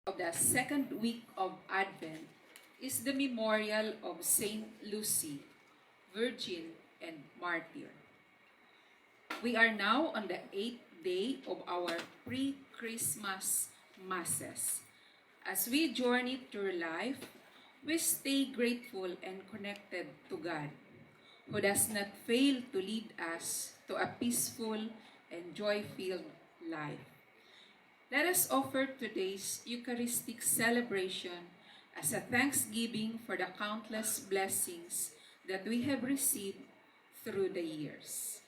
of the second week of Advent is the memorial of Saint Lucy, Virgin and Martyr. We are now on the 8th day of our pre-Christmas Masses. As we journey through life, we stay grateful and connected to God, who does not fail to lead us to a peaceful and joy-filled life. Let us offer today's Eucharistic celebration as a thanksgiving for the countless blessings that we have received through the years.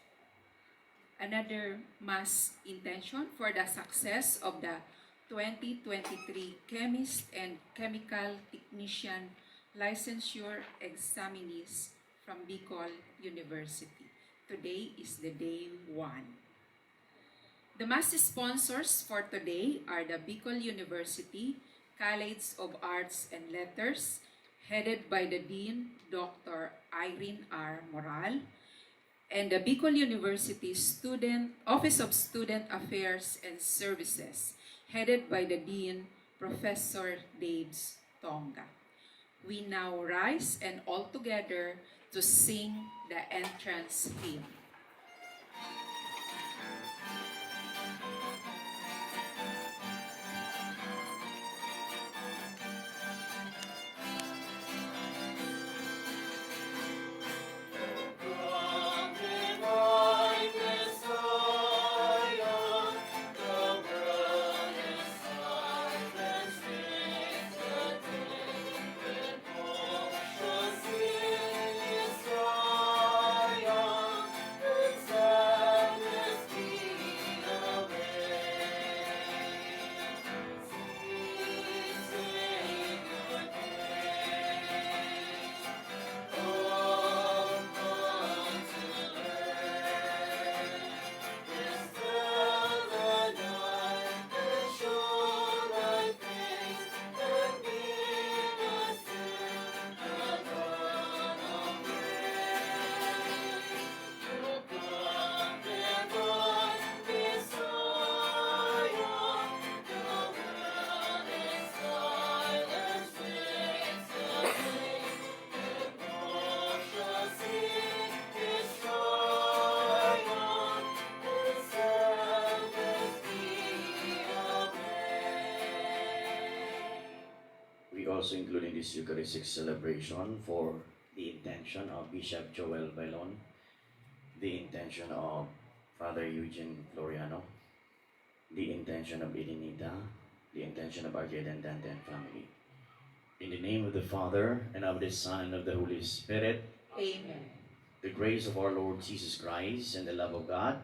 Another Mass intention for the success of the 2023 Chemist and Chemical Technician Licensure Examinees from Bicol University. Today is the day 1. The Mass sponsors for today are the Bicol University College of Arts and Letters, headed by the Dean, Dr. Irene R. Moral, and the Bicol University Office of Student Affairs and Services, headed by the Dean, Professor Daves Tonga. We now rise and all together to sing the entrance hymn. We also include in this Eucharistic celebration for the intention of Bishop Joel Bailon, the intention of Father Eugene Floriano, the intention of Irinita, the intention of our and Danten family. In the name of the Father, and of the Son, and of the Holy Spirit. Amen. The grace of our Lord Jesus Christ, and the love of God,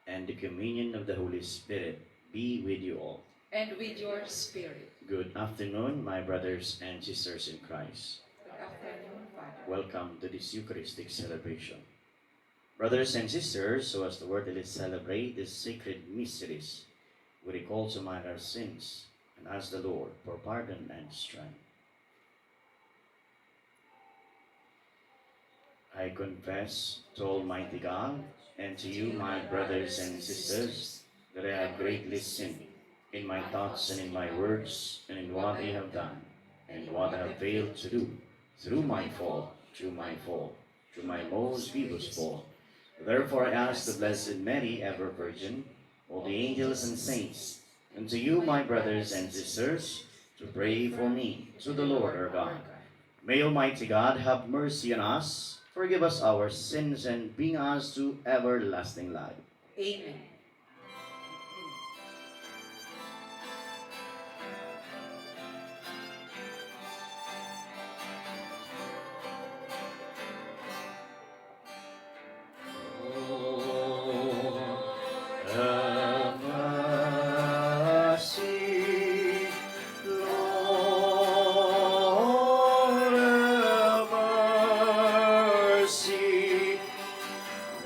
and the communion of the Holy Spirit be with you all. And with your spirit. Good afternoon, my brothers and sisters in Christ. Good afternoon, Father. Welcome to this Eucharistic celebration. Brothers and sisters, so as the word that is celebrate these sacred mysteries, we recall to mind our sins and ask the Lord for pardon and strength. I confess to Almighty God and to you, my brothers and sisters, that I have greatly sinned in my thoughts and in my words, and in what I have done, and what I have failed to do, through my fault, through my most grievous fault. Therefore I ask the Blessed Mary, ever Virgin, all the angels and saints, and to you, my brothers and sisters, to pray for me to the Lord our God. May Almighty God have mercy on us, forgive us our sins, and bring us to everlasting life. Amen.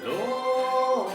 Lord,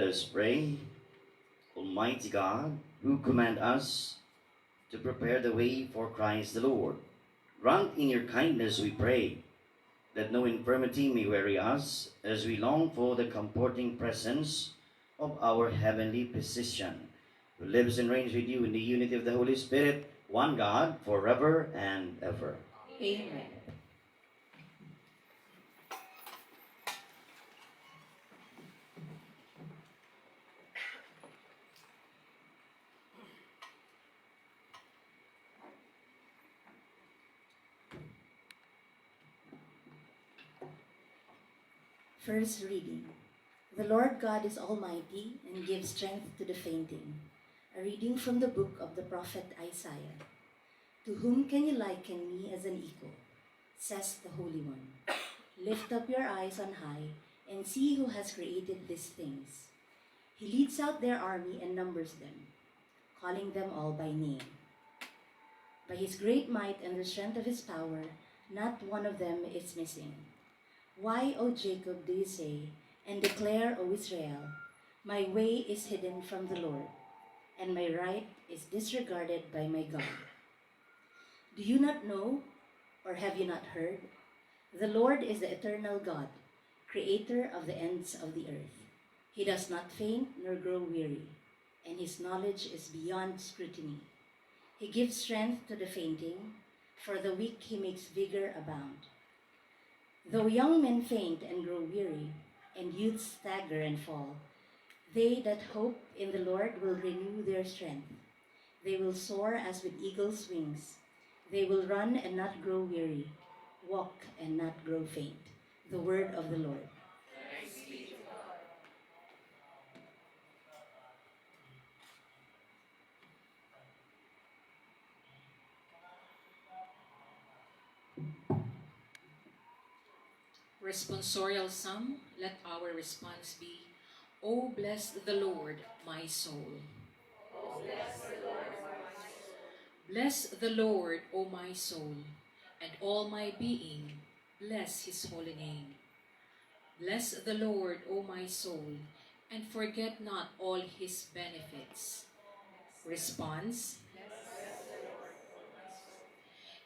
us pray. Almighty God, who command us to prepare the way for Christ the Lord, grant in your kindness, we pray, that no infirmity may weary us as we long for the comforting presence of our heavenly physician, who lives and reigns with you in the unity of the Holy Spirit, one God, forever and ever. Amen. First reading. The Lord God is almighty and gives strength to the fainting. A reading from the book of the prophet Isaiah. To whom can you liken me as an equal? Says the Holy One. Lift up your eyes on high and see who has created these things. He leads out their army and numbers them, calling them all by name. By his great might and the strength of his power, not one of them is missing. Why, O Jacob, do you say, and declare, O Israel, my way is hidden from the Lord, and my right is disregarded by my God? Do you not know, or have you not heard? The Lord is the eternal God, creator of the ends of the earth. He does not faint nor grow weary, and his knowledge is beyond scrutiny. He gives strength to the fainting, for the weak he makes vigor abound. Though young men faint and grow weary, and youths stagger and fall, they that hope in the Lord will renew their strength. They will soar as with eagle's wings. They will run and not grow weary, walk and not grow faint. The word of the Lord. Responsorial Psalm, let our response be, O bless the Lord, my soul. Bless the Lord, O my soul, and all my being, bless his holy name. Bless the Lord, O my soul, and forget not all his benefits. Response: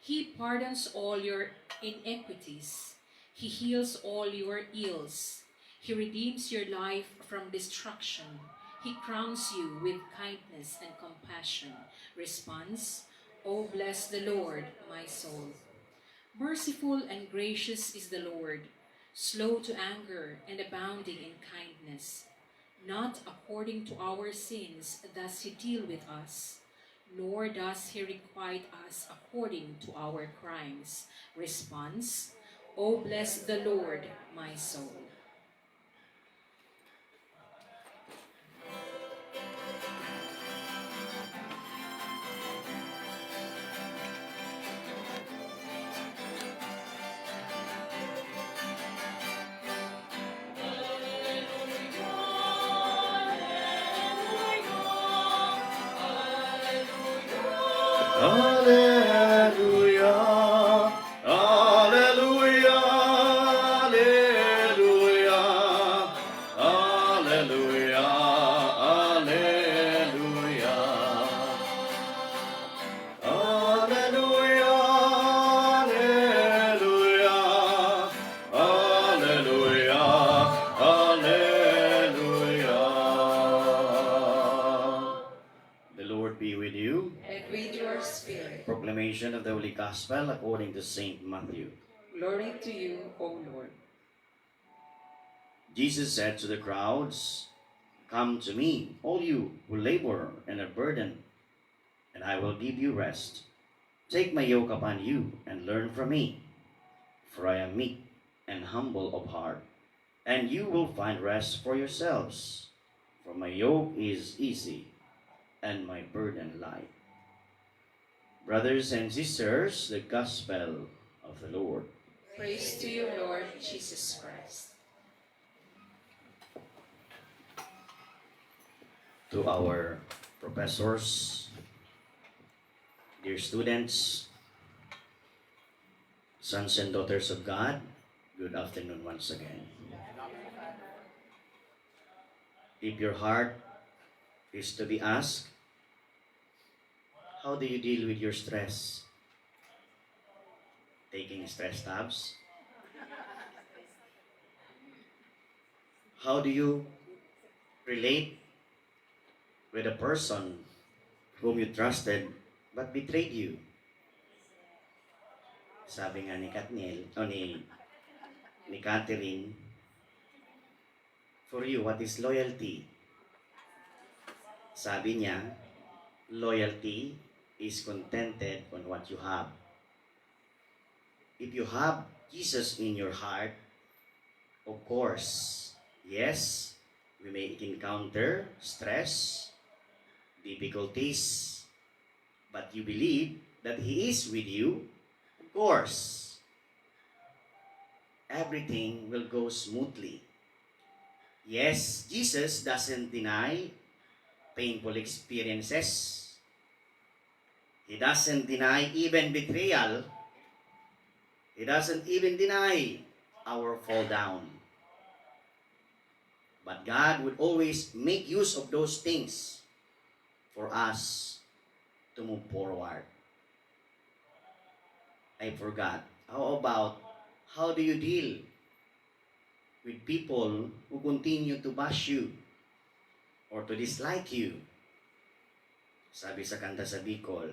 He pardons all your iniquities. He heals all your ills. He redeems your life from destruction. He crowns you with kindness and compassion. Response: O bless the Lord, my soul. Merciful and gracious is the Lord, slow to anger and abounding in kindness. Not according to our sins does he deal with us, nor does he requite us according to our crimes. Response: O bless the Lord, my soul. Hallelujah, hallelujah, hallelujah, hallelujah, hallelujah, hallelujah, hallelujah, hallelujah, hallelujah. The Lord be with you. And with your spirit. Proclamation of the Holy Gospel according to Saint Matthew. Glory to you, O Lord. Jesus said to the crowds, Come to me, all you who labor and are burdened, and I will give you rest. Take my yoke upon you and learn from me, for I am meek and humble of heart, and you will find rest for yourselves. For my yoke is easy and my burden light. Brothers and sisters, the Gospel of the Lord. Praise to you, Lord Jesus Christ. To our professors, dear students, sons and daughters of God, good afternoon once again. If your heart is to be asked, how do you deal with your stress? Taking stress tabs? How do you relate with a person whom you trusted but betrayed you? Sabi nga ni Katniel, o ni Catherine, for you, what is loyalty? Sabi niya, loyalty is contented on what you have. If you have Jesus in your heart, of course, yes, we may encounter stress, difficulties, but you believe that He is with you, of course, everything will go smoothly. Yes, Jesus doesn't deny painful experiences. He doesn't deny even betrayal. He doesn't even deny our fall down. But God would always make use of those things for us to move forward. I forgot. How about, how do you deal with people who continue to bash you or to dislike you? Sabi sa kanta sa Bicol,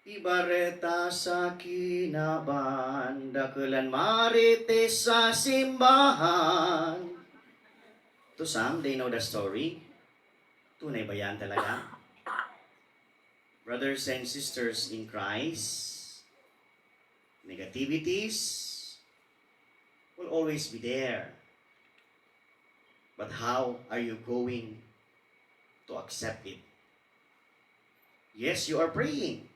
ibareta sa kinaban, dakelan marites sa simbahan. To some, they know the story. Tunay ba yan talaga? Brothers and sisters in Christ, negativities will always be there. But how are you going to accept it? Yes, you are praying.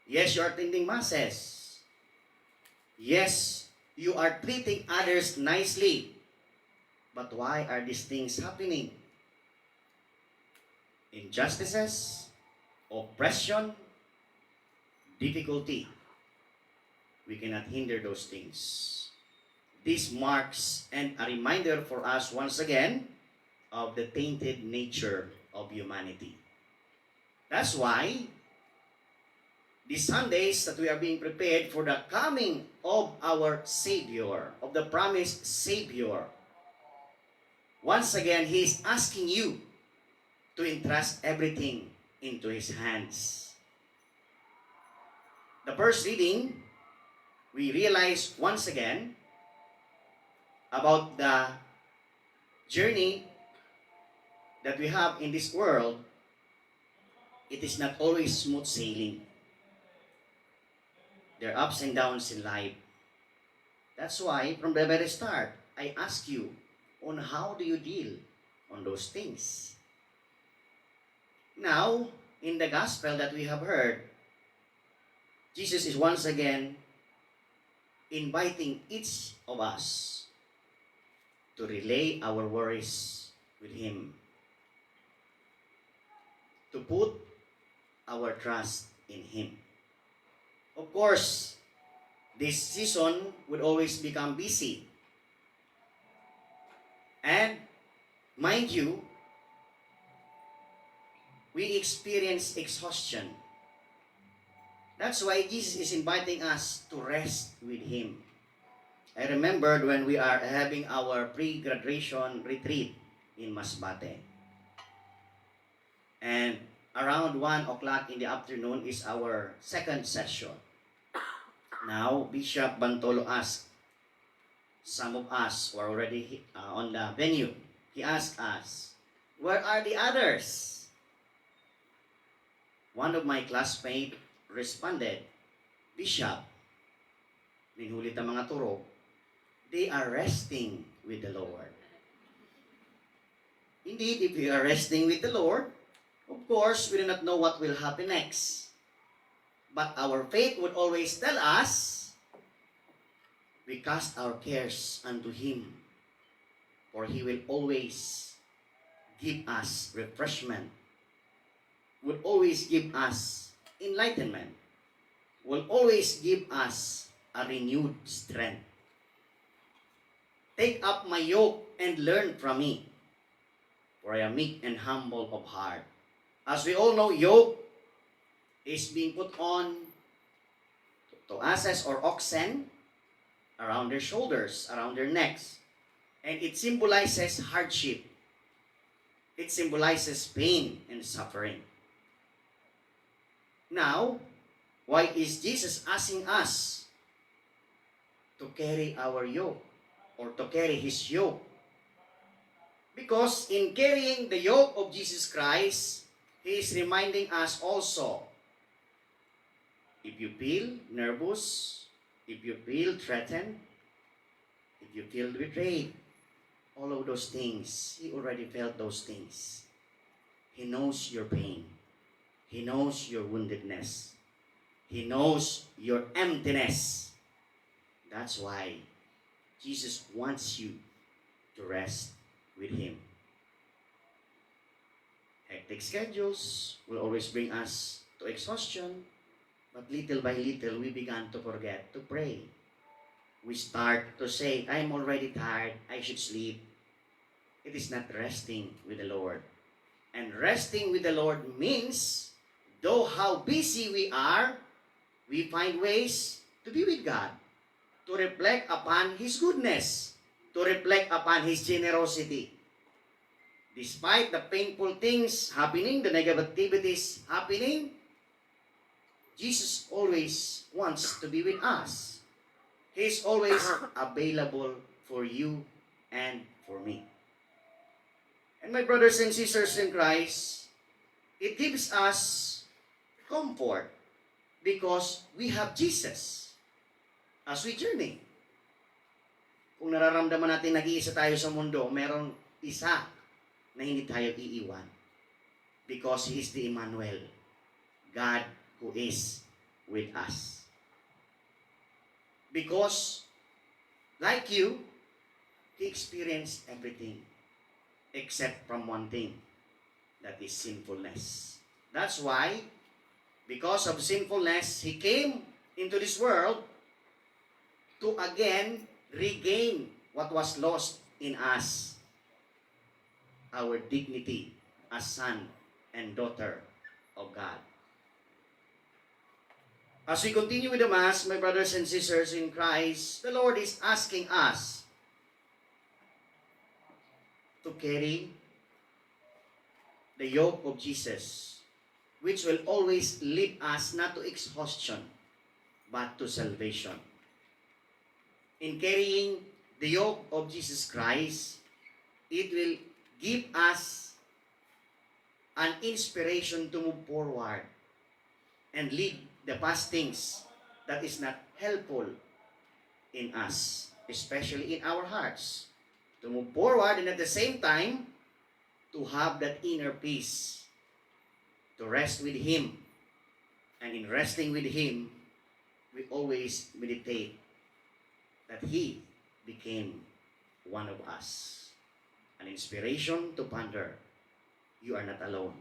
Yes, you are attending masses. Yes, you are treating others nicely. But why are these things happening? Injustices, oppression, difficulty. We cannot hinder those things. This marks and a reminder for us once again of the tainted nature of humanity. That's why these Sundays that we are being prepared for the coming of our Savior, of the promised Savior. Once again, He is asking you to entrust everything into His hands. The first reading, we realize once again about the journey that we have in this world. It is not always smooth sailing. There are ups and downs in life. That's why, from the very start, I ask you on how do you deal on those things. Now, in the gospel that we have heard, Jesus is once again inviting each of us to relay our worries with Him, to put our trust in Him. Of course, this season would always become busy. And mind you, we experience exhaustion. That's why Jesus is inviting us to rest with Him. I remembered when we are having our pre-graduation retreat in Masbate. And around 1 o'clock in the afternoon is our second session. Now, Bishop Bantolo asked some of us who are already on the venue. He asked us, where are the others? One of my classmates responded, Bishop, minhulit ang mga turo, they are resting with the Lord. Indeed, if we are resting with the Lord, of course, we do not know what will happen next. But our faith would always tell us, we cast our cares unto Him, for He will always give us refreshment, will always give us enlightenment, will always give us a renewed strength. Take up my yoke and learn from me, for I am meek and humble of heart. As we all know, yoke is being put on to asses or oxen around their shoulders, around their necks. And it symbolizes hardship. It symbolizes pain and suffering. Now, why is Jesus asking us to carry our yoke or to carry His yoke? Because in carrying the yoke of Jesus Christ, He is reminding us also, if you feel nervous, if you feel threatened, if you feel betrayed, all of those things, He already felt those things. He knows your pain. He knows your woundedness. He knows your emptiness. That's why Jesus wants you to rest with Him. Hectic schedules will always bring us to exhaustion, but little by little we began to forget to pray. We start to say, I'm already tired, I should sleep. It is not resting with the Lord. And resting with the Lord means, though how busy we are, we find ways to be with God, to reflect upon His goodness, to reflect upon His generosity. Despite the painful things happening, the negativities happening, Jesus always wants to be with us. He is always available for you and for me. And my brothers and sisters in Christ, it gives us comfort because we have Jesus as we journey. Kung nararamdaman natin nag-iisa tayo sa mundo, merong isa na hindi tayo iiwan. Because He is the Emmanuel, God who is with us. Because, like you, He experienced everything except from one thing, that is sinfulness. That's why, because of sinfulness, He came into this world to again regain what was lost in us, our dignity as son and daughter of God. As we continue with the Mass, my brothers and sisters in Christ, the Lord is asking us to carry the yoke of Jesus, which will always lead us not to exhaustion, but to salvation. In carrying the yoke of Jesus Christ, it will give us an inspiration to move forward and leave the past things that is not helpful in us, especially in our hearts, to move forward and at the same time to have that inner peace, to rest with Him. And in resting with Him, we always meditate that He became one of us. An inspiration to ponder, you are not alone.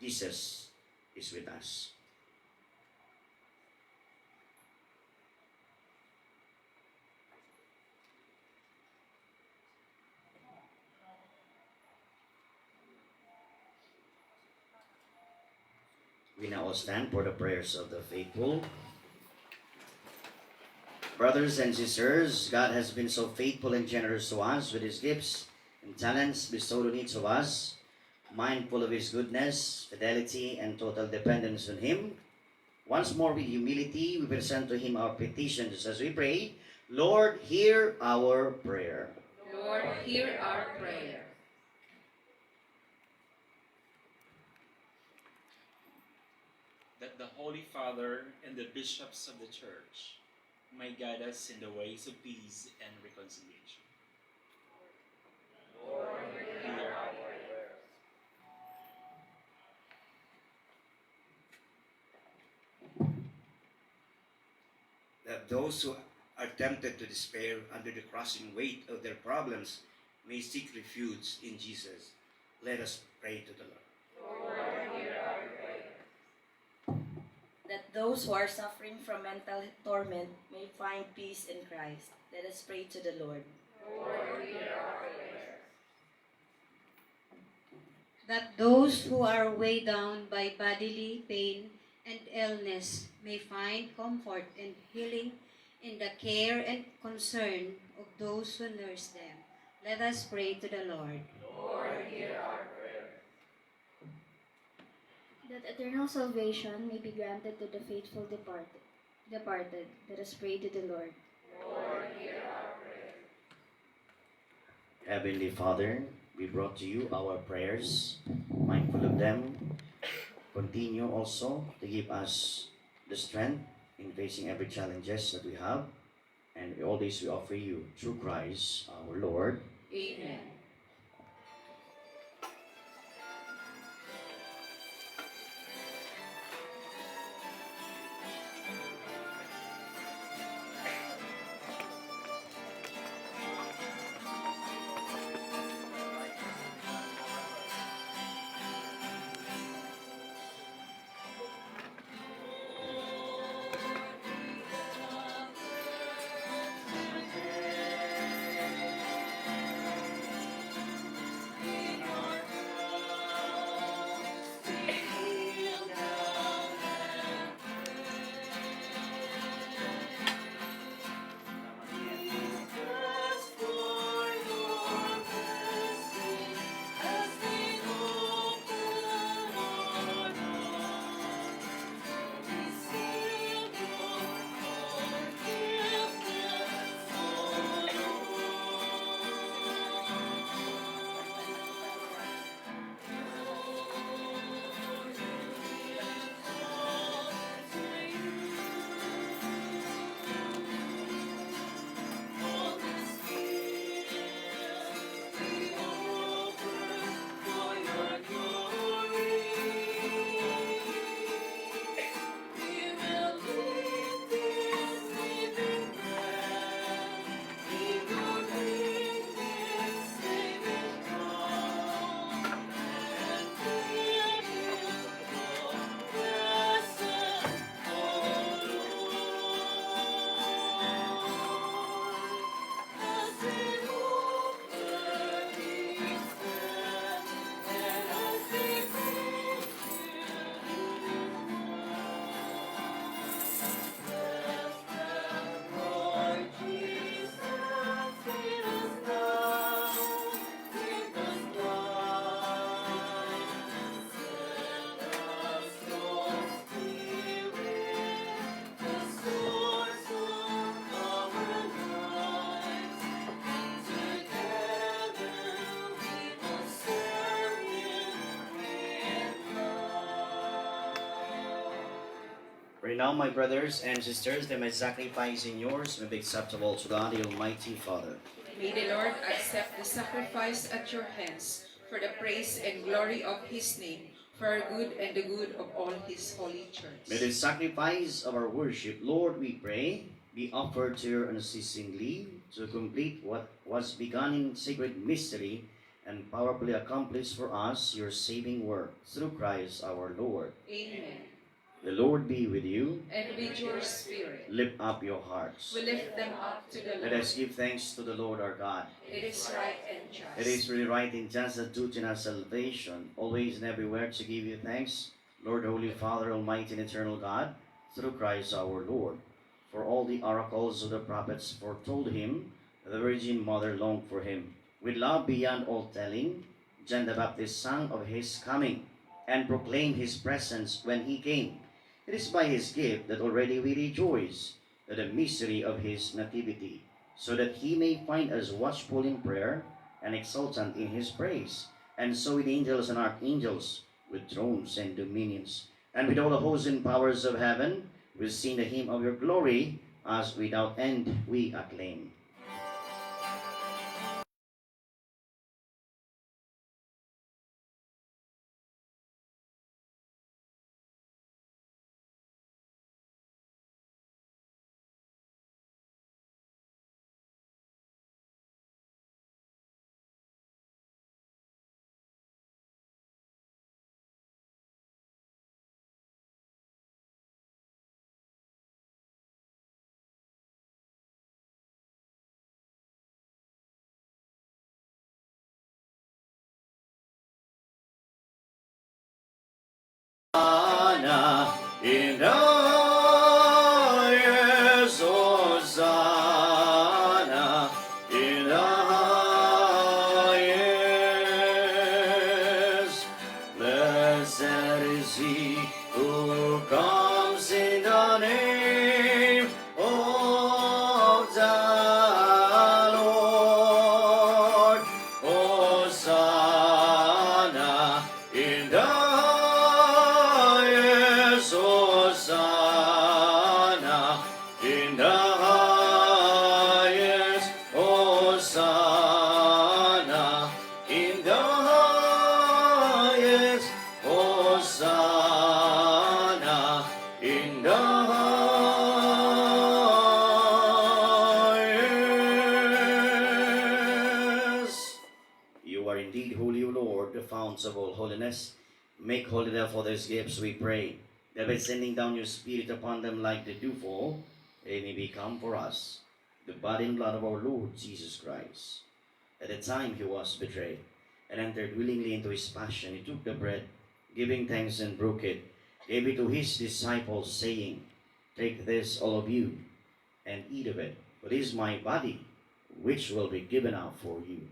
Jesus is with us. We now all stand for the prayers of the faithful. Brothers and sisters, God has been so faithful and generous to us with His gifts and talents bestowed on each of us, mindful of His goodness, fidelity, and total dependence on Him. Once more with humility, we present to Him our petitions as we pray, Lord, hear our prayer. Lord, hear our prayer. That the Holy Father and the bishops of the Church may guide us in the ways of peace and reconciliation. Lord, hear our prayer. That those who are tempted to despair under the crushing weight of their problems may seek refuge in Jesus. Let us pray to the Lord. Lord, hear our prayer. That those who are suffering from mental torment may find peace in Christ. Let us pray to the Lord. Lord, hear our prayer. that those who are weighed down by bodily pain and illness may find comfort and healing in the care and concern of those who nurse them. Let us pray to the Lord. That eternal salvation may be granted to the faithful departed. Let us pray to the Lord. Heavenly Father, we brought to you our prayers, mindful of them. Continue also to give us the strength in facing every challenges that we have. And all this we offer you through Christ our Lord. Amen. Pray now, my brothers and sisters, that my sacrifice and yours may be acceptable to God, the Almighty Father. May the Lord accept the sacrifice at your hands for the praise and glory of his name, for our good and the good of all his holy church. May the sacrifice of our worship, Lord, we pray, be offered to your unceasingly to complete what was begun in sacred mystery and powerfully accomplish for us your saving work through Christ our Lord. Amen. The Lord be with you. And with your spirit, Lift up your hearts. we lift them up to the Let Lord. us give thanks to the Lord our God. It is right and just. It is really right and just and due to our salvation, always and everywhere to give you thanks, Lord, Holy Father, Almighty and Eternal God, through Christ our Lord. For all the oracles of the prophets foretold him, the Virgin Mother longed for him. With love beyond all telling, John the Baptist sang of his coming, and proclaimed his presence when he came. It is by his gift that already we rejoice at the mystery of his nativity, so that he may find us watchful in prayer and exultant in his praise, and so with angels and archangels, with thrones and dominions, and with all the hosts and powers of heaven, we sing the hymn of your glory, as without end we acclaim. forgiveness. Make holy therefore those gifts, we pray, that by sending down your Spirit upon them like the dewfall, they may become for us the body and blood of our Lord Jesus Christ. At the time he was betrayed and entered willingly into his passion, he took the bread, giving thanks and broke it, gave it to his disciples, saying, "Take this, all of you, and eat of it, for this is my body, which will be given out for you."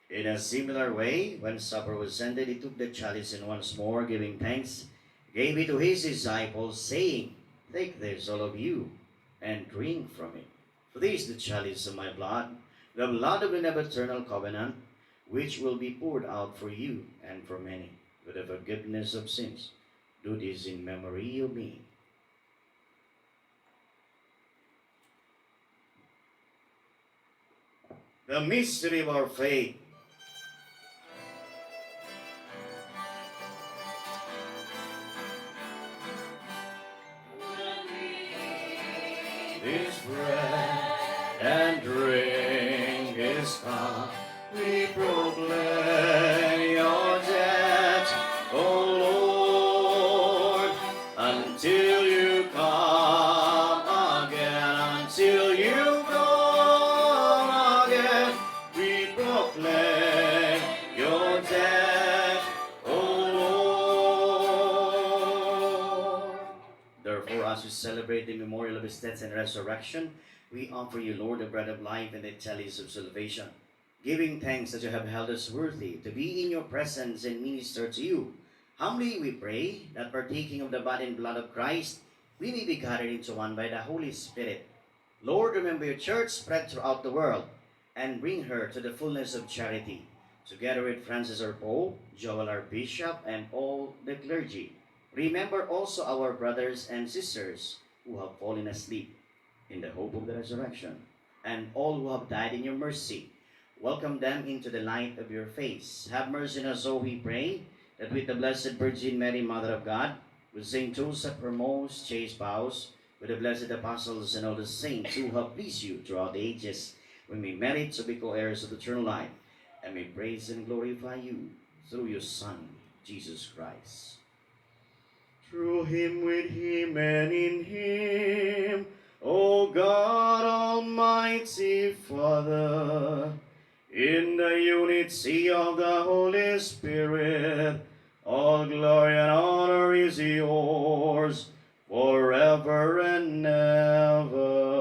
In a similar way, when supper was ended, he took the chalice and once more, giving thanks, gave it to his disciples, saying, "Take this, all of you, and drink from it. For this is the chalice of my blood, the blood of the eternal covenant, which will be poured out for you and for many, for the forgiveness of sins. Do this in memory of me." The mystery of our faith. This bread and drink His cup, we proclaim your death, O Lord, until you come again, until you come again, we proclaim your death, O Lord. Therefore, as we celebrate the memorial of His death and resurrection, we offer you, Lord, the bread of life and the chalice of salvation, giving thanks that you have held us worthy to be in your presence and minister to you. Humbly we pray that partaking of the body and blood of Christ, we may be gathered into one by the Holy Spirit. Lord, remember your church spread throughout the world and bring her to the fullness of charity, together with Francis our Pope, Joel our Bishop, and all the clergy. Remember also our brothers and sisters who have fallen asleep in the hope of the resurrection, and all who have died in your mercy. Welcome them into the light of your face. Have mercy on us, O we pray, that with the Blessed Virgin Mary, Mother of God, with Saint Joseph, her most chaste spouse, with the blessed apostles and all the saints who have pleased you throughout the ages, we may merit to be co-heirs of eternal life, and may praise and glorify you through your Son, Jesus Christ. Through him, with him, and in him, O God, Almighty Father, in the unity of the Holy Spirit, all glory and honor is yours forever and ever.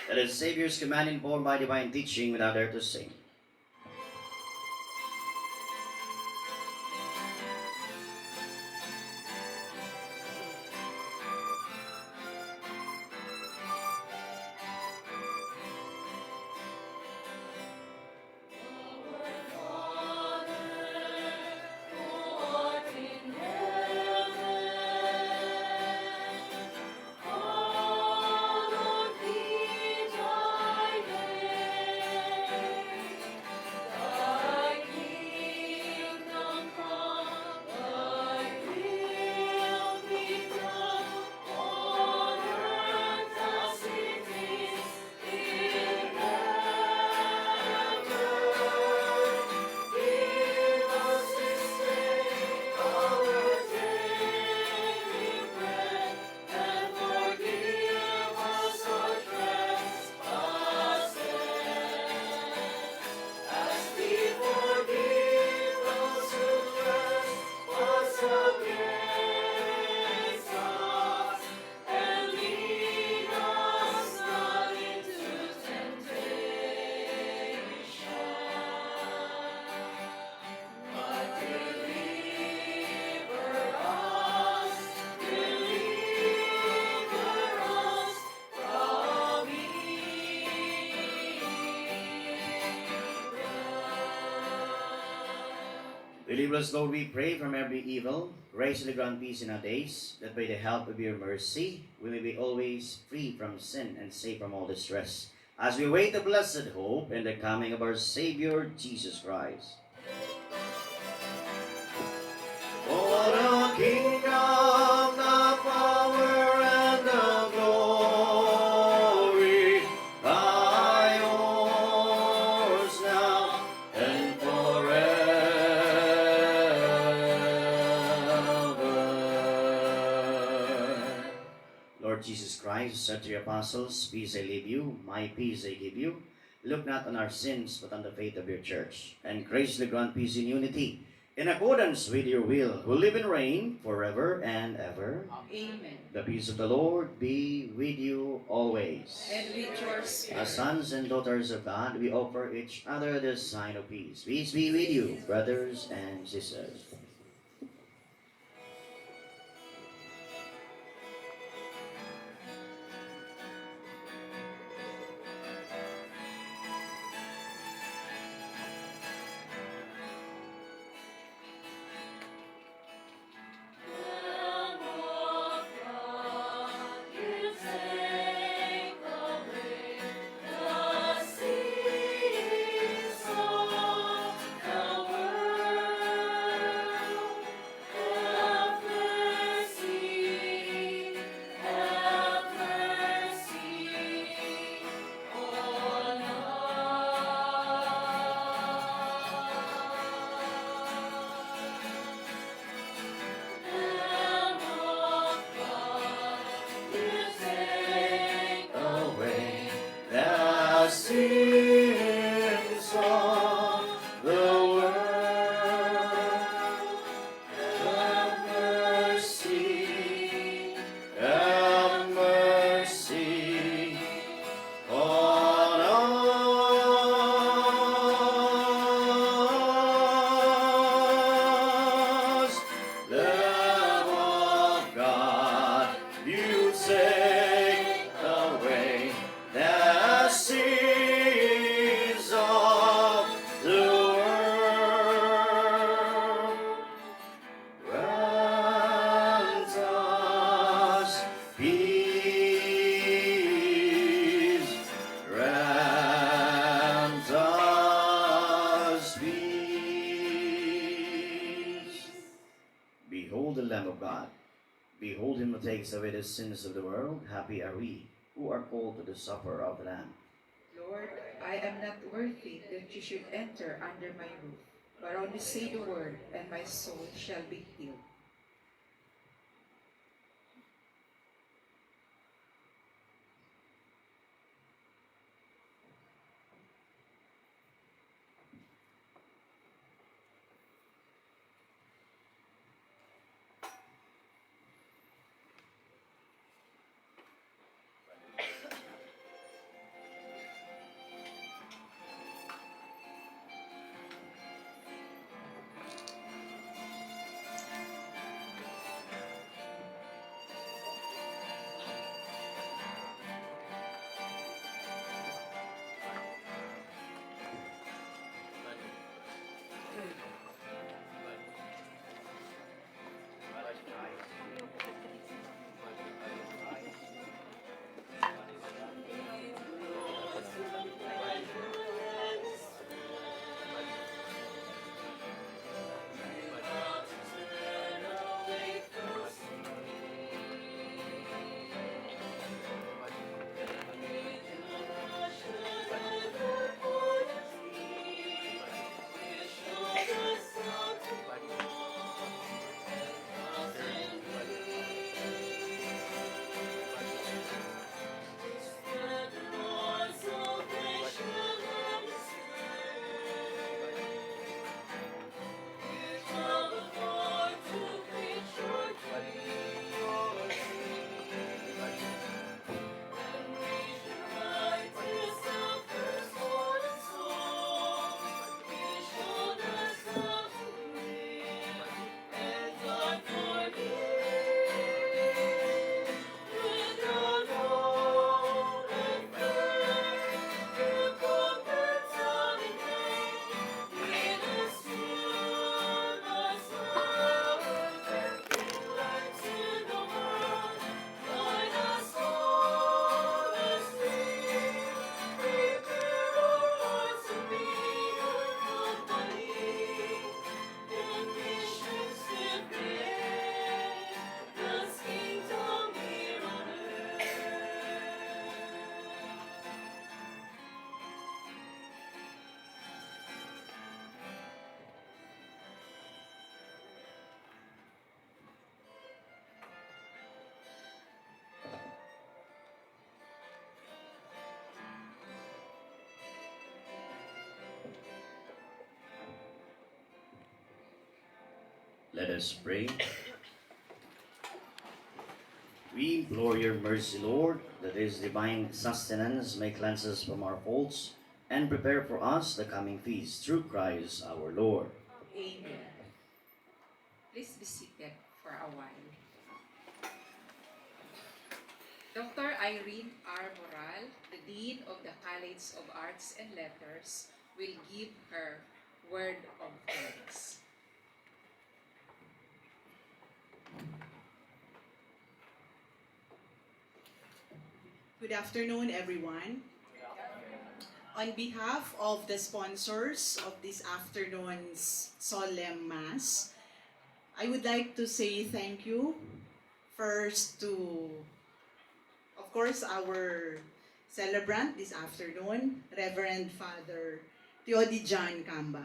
Let the Savior's command informed by divine teaching without dare to sing. Deliver us, Lord, we pray, from every evil. Graciously grant peace in our days, that by the help of your mercy, we may be always free from sin and safe from all distress, as we await the blessed hope and the coming of our Savior, Jesus Christ. For the kingdom, the power, and the glory are yours now and forever. Lord Jesus Christ said to your apostles, "Peace I leave you, my peace I give you. Look not on our sins, but on the faith of your church, and graciously grant peace in unity, in accordance with your will, who live and reign forever and ever. Amen. The peace of the Lord be with you always. And with your spirit. As sons and daughters of God, we offer each other the sign of peace. Peace be with you, brothers and sisters. Away the sins of the world. Have mercy, have mercy on us. Lamb of God, you take away the sins of the world. Grant us peace. Grant us peace. Behold the Lamb of God. Behold him who takes away the sins of the world. Happy are we who are called to the supper of the Lamb. Lord, I am not worthy that you should enter under my roof, but only say the word, and my soul shall be healed. Let us pray. We implore your mercy, Lord, that his divine sustenance may cleanse us from our faults and prepare for us the coming feast through Christ our Lord. Amen. Please be seated for a while. Dr. Irene R. Moral, the Dean of the College of Arts and Letters, will give her word of thanks. Good afternoon, everyone. On behalf of the sponsors of this afternoon's solemn Mass, I would like to say thank you first to, of course, our celebrant this afternoon, Reverend Father Theodi John Camba.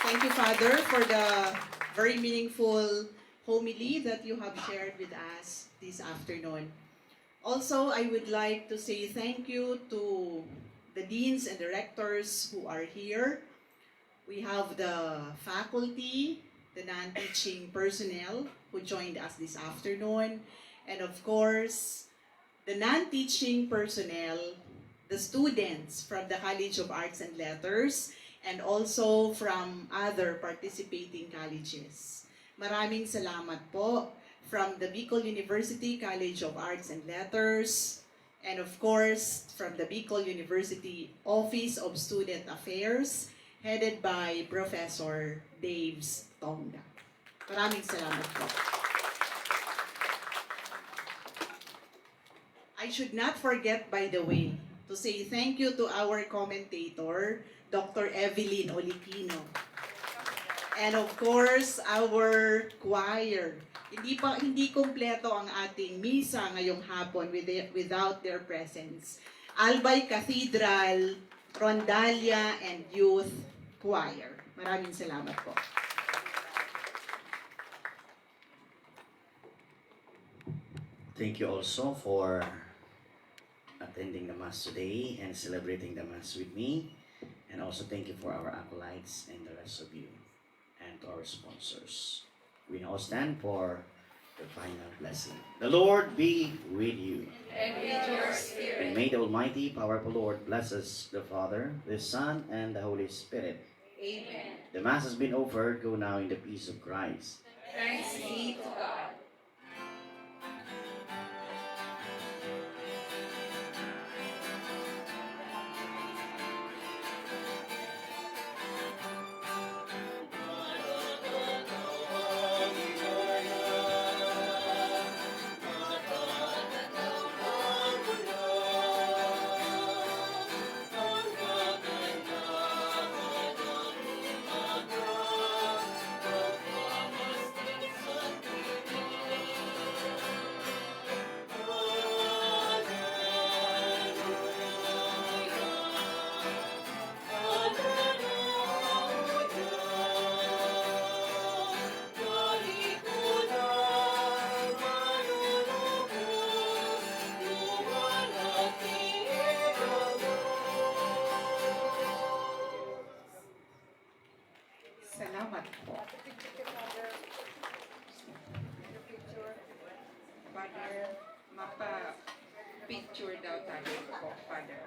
Thank you, Father, for the very meaningful homily that you have shared with us this afternoon. Also, I would like to say thank you to the deans and directors who are here. We have the faculty, the non-teaching personnel who joined us this afternoon, and of course, the non-teaching personnel, the students from the College of Arts and Letters, and also from other participating colleges. Maraming salamat po from the Bicol University College of Arts and Letters, and of course, from the Bicol University Office of Student Affairs, headed by Professor Daves Tonga. Maraming salamat po. I should not forget, by the way, to say thank you to our commentator, Dr. Evelyn Olikino. And of course, our choir. Hindi kompleto ang ating misa ngayong hapon without their presence. Albay Cathedral, Rondalia, and Youth Choir. Maraming salamat po. Thank you also for attending the Mass today and celebrating the Mass with me. And also thank you for our acolytes and the rest of you, and to our sponsors. We now stand for the final blessing. The Lord be with you. And with your spirit. And may the Almighty, powerful Lord bless us, the Father, the Son, and the Holy Spirit. Amen. The Mass has been offered. Go now in the peace of Christ. Thanks be to God. Salamat po. Father, mapa-picture daw tayo po, Father.